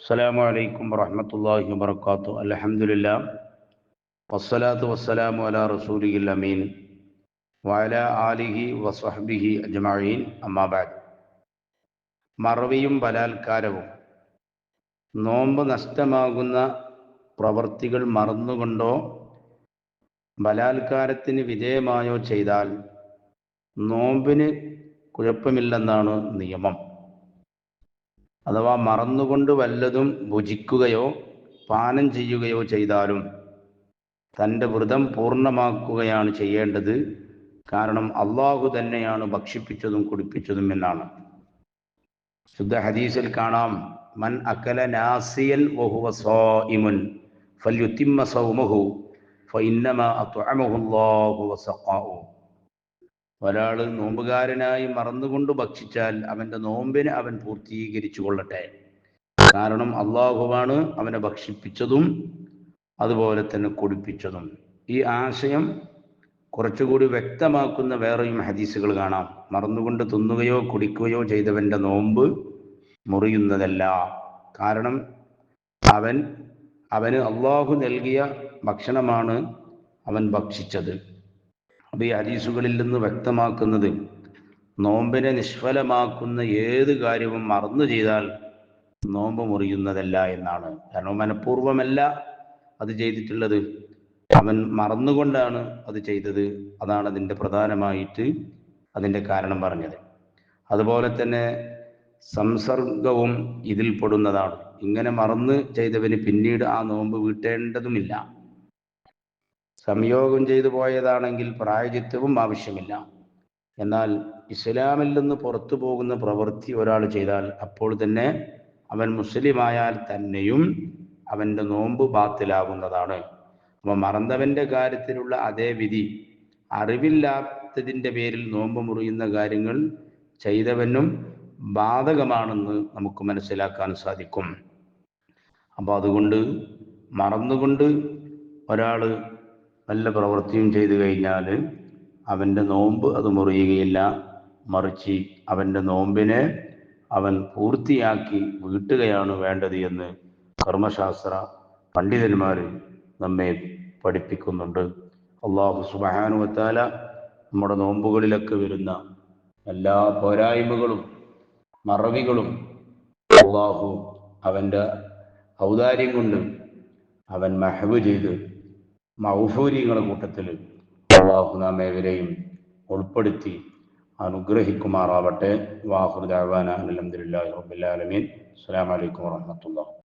അസ്സലാമു അലൈക്കും വറഹ്മത്തുള്ളാഹി വബറകാതുഹു. അൽഹംദുലില്ലാഹ് വസ്സലാത്തു വസ്സലാമു അലാ റസൂലിഹിൽ അമീൻ വഅലാ ആലിഹി വസ്വഹ്ബിഹി അജ്മഈൻ. അമ്മാ ബഅദ്. മറവിയും ബലാത്കാരവും നോമ്പ് നഷ്ടമാകുന്ന പ്രവർത്തികൾ മറന്നുകൊണ്ടോ ബലാത്കാരത്തിന് വിധേയമായോ ചെയ്താൽ നോമ്പിന് കുഴപ്പമില്ലെന്നാണ് നിയമം. അഥവാ മറന്നുകൊണ്ട് വല്ലതും ഭുജിക്കുകയോ പാനം ചെയ്യുകയോ ചെയ്താലും തൻ്റെ വ്രതം പൂർണ്ണമാക്കുകയാണ് ചെയ്യേണ്ടത്. കാരണം അള്ളാഹു തന്നെയാണ് ഭക്ഷിപ്പിച്ചതും കുടിപ്പിച്ചതും എന്നാണ്. ശുദ്ധ ഹദീസിൽ കാണാം, മൻ അക്കല നാസിയൻ വഹുവ സായിമുൻ ഫൽയുത്തിമ്മ സൗമഹു ഫഇന്നമാ അത്അമഹു അല്ലാഹു വസഖാഹു. ഒരാൾ നോമ്പുകാരനായി മറന്നുകൊണ്ട് ഭക്ഷിച്ചാൽ അവൻ്റെ നോമ്പിനെ അവൻ പൂർത്തീകരിച്ചു കൊള്ളട്ടെ. കാരണം അള്ളാഹുവാണ് അവനെ ഭക്ഷിപ്പിച്ചതും അതുപോലെ തന്നെ കുടിപ്പിച്ചതും. ഈ ആശയം കുറച്ചുകൂടി വ്യക്തമാക്കുന്ന വേറെയും ഹദീസുകൾ കാണാം. മറന്നുകൊണ്ട് തിന്നുകയോ കുടിക്കുകയോ ചെയ്തവൻ്റെ നോമ്പ് മുറിയുന്നതല്ല. കാരണം അവന് അള്ളാഹു നൽകിയ ഭക്ഷണമാണ് അവൻ ഭക്ഷിച്ചത്. അപ്പോൾ ഈ ഹദീസുകളിൽ നിന്ന് വ്യക്തമാക്കുന്നത് നോമ്പിനെ നിഷ്ഫലമാക്കുന്ന ഏത് കാര്യവും മറന്നു ചെയ്താൽ നോമ്പ് മുറിയുന്നതല്ല എന്നാണ്. കാരണം മനഃപൂർവ്വമല്ല അത് ചെയ്തിട്ടുള്ളത്, അവൻ മറന്നുകൊണ്ടാണ് അത് ചെയ്തത്. അതാണ് അതിൻ്റെ പ്രധാനമായിട്ട് അതിൻ്റെ കാരണം പറഞ്ഞത്. അതുപോലെ തന്നെ സംസർഗവും ഇതിൽ പെടുന്നതാണ്. ഇങ്ങനെ മറന്ന് ചെയ്തവന് പിന്നീട് ആ നോമ്പ് വീട്ടേണ്ടതുമില്ല. സംയോഗം ചെയ്തു പോയതാണെങ്കിൽ പ്രായശ്ചിത്തവും ആവശ്യമില്ല. എന്നാൽ ഇസ്ലാമിൽ നിന്ന് പുറത്തു പോകുന്ന പ്രവൃത്തി ഒരാൾ ചെയ്താൽ അപ്പോൾ തന്നെ അവൻ മുസ്ലിമായാൽ തന്നെയും അവൻ്റെ നോമ്പ് ബാത്തിലാകുന്നതാണ്. അപ്പോൾ മറന്നവൻ്റെ കാര്യത്തിലുള്ള അതേ വിധി അറിവില്ലാത്തതിൻ്റെ പേരിൽ നോമ്പ് മുറിയുന്ന കാര്യങ്ങൾ ചെയ്തവനും ബാധകമാണെന്ന് നമുക്ക് മനസ്സിലാക്കാൻ സാധിക്കും. അപ്പോൾ അതുകൊണ്ട് മറന്നുകൊണ്ട് ഒരാൾ നല്ല പ്രവൃത്തിയും ചെയ്തു കഴിഞ്ഞാൽ അവൻ്റെ നോമ്പ് അത് മുറിയുകയില്ല. മറിച്ച് അവൻ്റെ നോമ്പിനെ അവൻ പൂർത്തിയാക്കി വീട്ടുകയാണ് വേണ്ടത് എന്ന് കർമ്മശാസ്ത്ര പണ്ഡിതന്മാർ നമ്മെ പഠിപ്പിക്കുന്നുണ്ട്. അല്ലാഹു സുബ്ഹാനഹു വ തആല നമ്മുടെ നോമ്പുകളിലൊക്കെ വരുന്ന എല്ലാ പോരായ്മകളും മറവികളും അല്ലാഹു അവൻ്റെ ഔദാര്യം കൊണ്ട് അവൻ മഹ്വ് ചെയ്ത് മഗ്ഫൂരികളുടെ കൂട്ടത്തിൽ അല്ലാഹു നാം ഏവരെയും ഉൾപ്പെടുത്തി അനുഗ്രഹിക്കുമാറാവട്ടെ. വാഖിറു ദഅവാനാ അൽഹംദുലില്ലാഹി റബ്ബിൽ ആലമീൻ. അസ്സലാമു അലൈക്കും വറഹ്മത്തുള്ളാഹി.